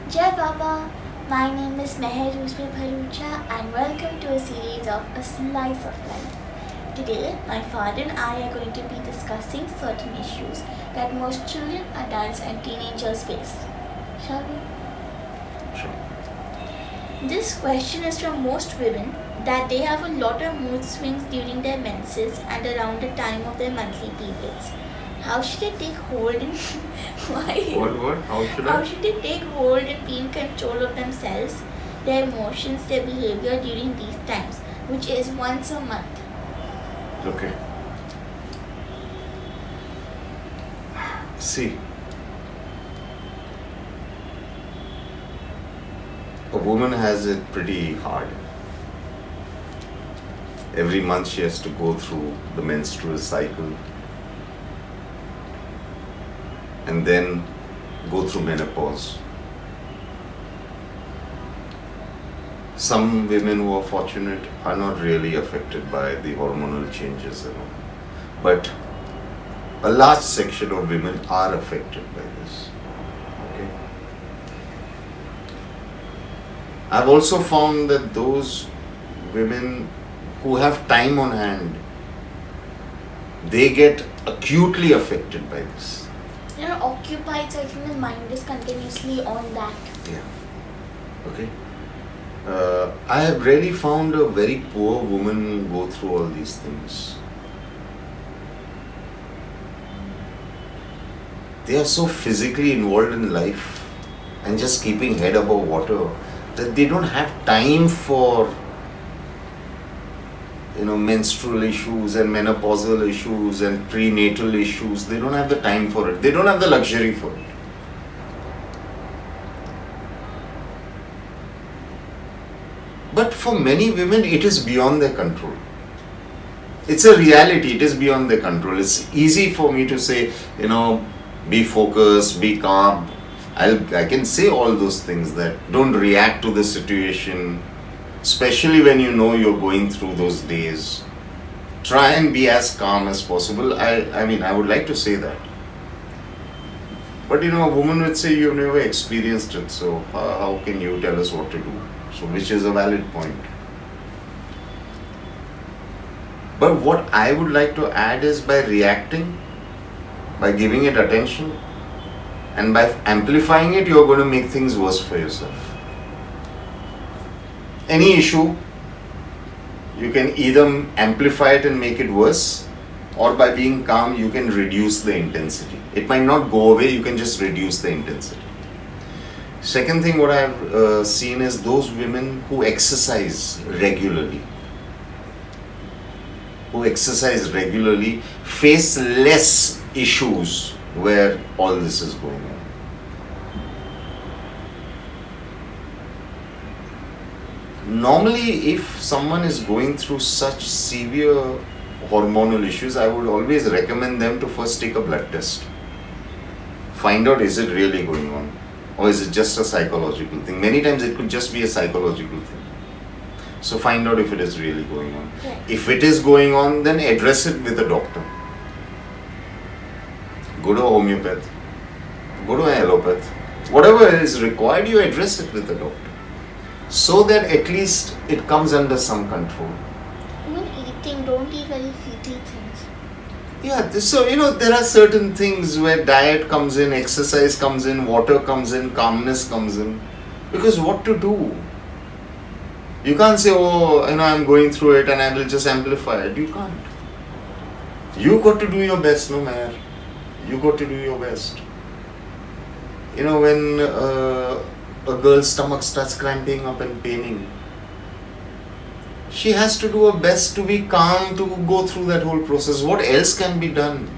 Jai Baba, my name is Ruzbeh Bharucha and welcome to a series of A Slice of Life. Today, my father and I are going to be discussing certain issues that most children, adults and teenagers face. Shall we? Sure. This question is from most women that they have a lot of mood swings during their menses and around the time of their monthly periods. How should they take hold in why? What? How should they take hold and be in control of themselves, their emotions, their behavior during these times, which is once a month? Okay. See, a woman has it pretty hard. Every month she has to go through the menstrual cycle and then go through menopause. Some women who are fortunate are not really affected by the hormonal changes and all. But a large section of women are affected by this. Okay. I've also found that those women who have time on hand, they get acutely affected by this. They're occupied, so I think the mind is continuously on that. Yeah. Okay. I have really found a very poor woman go through all these things. They are so physically involved in life and just keeping head above water that they don't have time for menstrual issues and menopausal issues and prenatal issues. They don't have the time for it. They don't have the luxury for it. But for many women, it is beyond their control. It's a reality. It is beyond their control. It's easy for me to say, be focused, be calm. I can say all those things, that don't react to the situation, especially when you know you're going through those days. Try and be as calm as possible. I would like to say that. But a woman would say, you've never experienced it, so how can you tell us what to do? So, which is a valid point. But what I would like to add is, by reacting, by giving it attention, and by amplifying it, you're going to make things worse for yourself. Any issue, you can either amplify it and make it worse, or by being calm, you can reduce the intensity. It might not go away, you can just reduce the intensity. Second thing, what I've seen is those women who exercise regularly. Face less issues where all this is going on. Normally, if someone is going through such severe hormonal issues, I would always recommend them to first take a blood test. Find out, is it really going on? Or is it just a psychological thing? Many times it could just be a psychological thing. So find out if it is really going on. Yeah. If it is going on, then address it with a doctor. Go to a homeopath. Go to an allopath. Whatever is required, you address it with a doctor, so that at least it comes under some control. Even eating, don't eat very heaty things. Yeah, so there are certain things where diet comes in, exercise comes in, water comes in, calmness comes in. Because what to do? You can't say, I'm going through it and I will just amplify it. You can't. You got to do your best, no matter. You got to do your best. When a girl's stomach starts cramping up and paining, she has to do her best to be calm, to go through that whole process. What else can be done?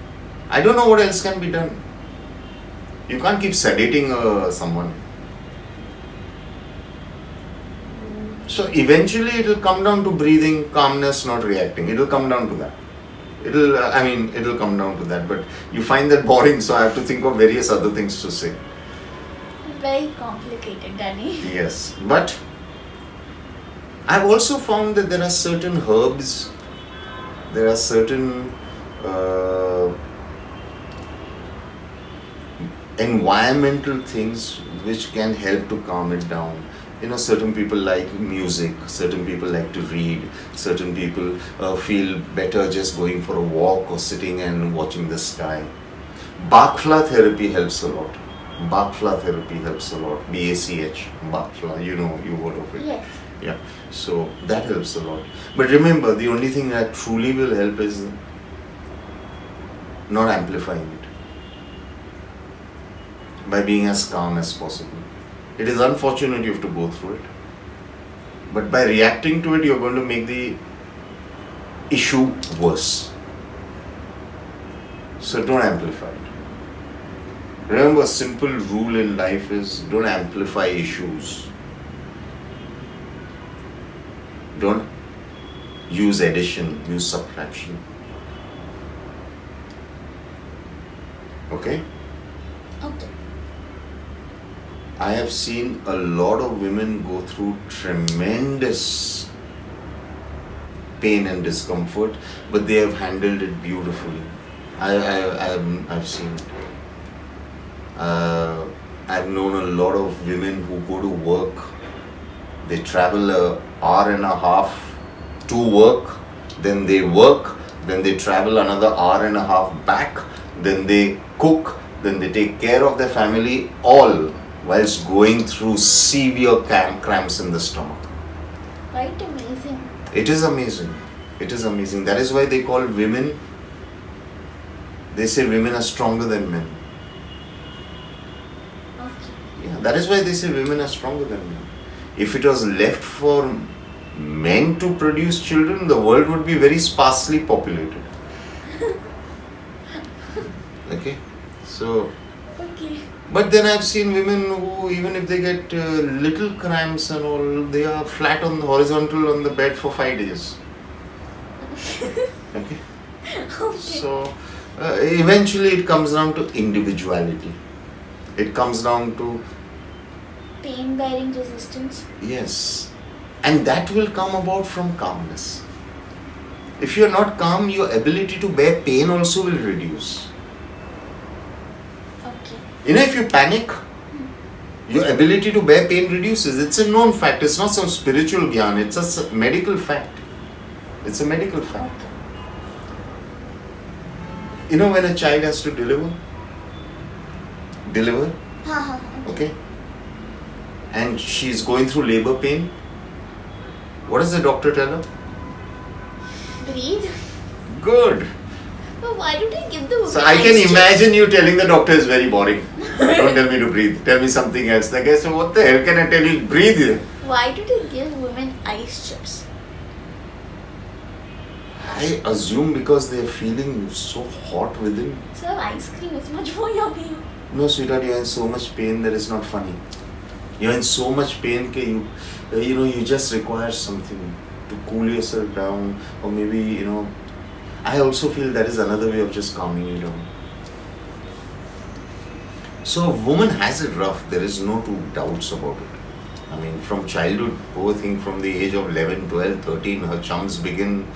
I don't know what else can be done. You can't keep sedating someone. So eventually it will come down to breathing, calmness, not reacting. It will come down to that. It will come down to that. But you find that boring, so I have to think of various other things to say. Very complicated, Daddy. Yes, but I've also found that there are certain herbs, there are certain environmental things which can help to calm it down. Certain people like music, certain people like to read, certain people feel better just going for a walk or sitting and watching the sky. Bakfla therapy helps a lot. Bakfla therapy helps a lot. BACH, Bakfla, you've heard of it. Yes. Yeah, so that helps a lot. But remember, the only thing that truly will help is not amplifying it, by being as calm as possible. It is unfortunate you have to go through it, but by reacting to it, you're going to make the issue worse. So don't amplify it. Remember, a simple rule in life is don't amplify issues. Don't use addition, use subtraction. Okay? Okay. I have seen a lot of women go through tremendous pain and discomfort, but they have handled it beautifully. I've seen it. I've known a lot of women who go to work. They travel an hour and a half to work, then they work, then they travel another hour and a half back, then they cook, then they take care of their family, all whilst going through severe cramps in the stomach. Quite amazing. It is amazing. It is amazing. That is why they call women, they say women are stronger than men. Okay. Yeah, that is why they say women are stronger than men. If it was left for men to produce children, the world would be very sparsely populated. Okay? So, Okay. but then I've seen women who, even if they get little cramps and all, they are flat on the horizontal on the bed for 5 days. Okay? Okay. So, eventually it comes down to individuality. It comes down to, Pain bearing resistance. yes, and that will come about from calmness. If you are not calm, your ability to bear pain also will reduce. Okay. If you panic, your ability to bear pain reduces. It's a known fact. It's not some spiritual gyan. It's a medical fact. It's a medical fact. Okay. When a child has to deliver, okay, and she's going through labor pain, what does the doctor tell her? Breathe. Good. But why don't I give the woman So I can ice imagine you telling the doctor is very boring. Don't tell me to breathe. Tell me something else. The guy said, what the hell can I tell you? Breathe. chips? Why do they give women ice chips? I assume because they are feeling so hot within. So ice cream is much more yummy. No, sweetheart, you are in so much pain that it's not funny. You are in so much pain that you just require something to cool yourself down, or maybe, I also feel that is another way of just calming you down. So a woman has it rough, there is no two doubts about it. I mean, from childhood, poor thing, from the age of 11, 12, 13, her chums begin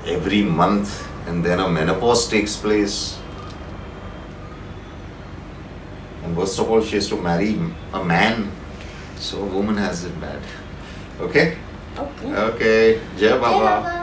every month, and then a menopause takes place. And worst of all, she has to marry a man. So a woman has it bad. Okay? Okay. Okay. Jai Baba. Bye.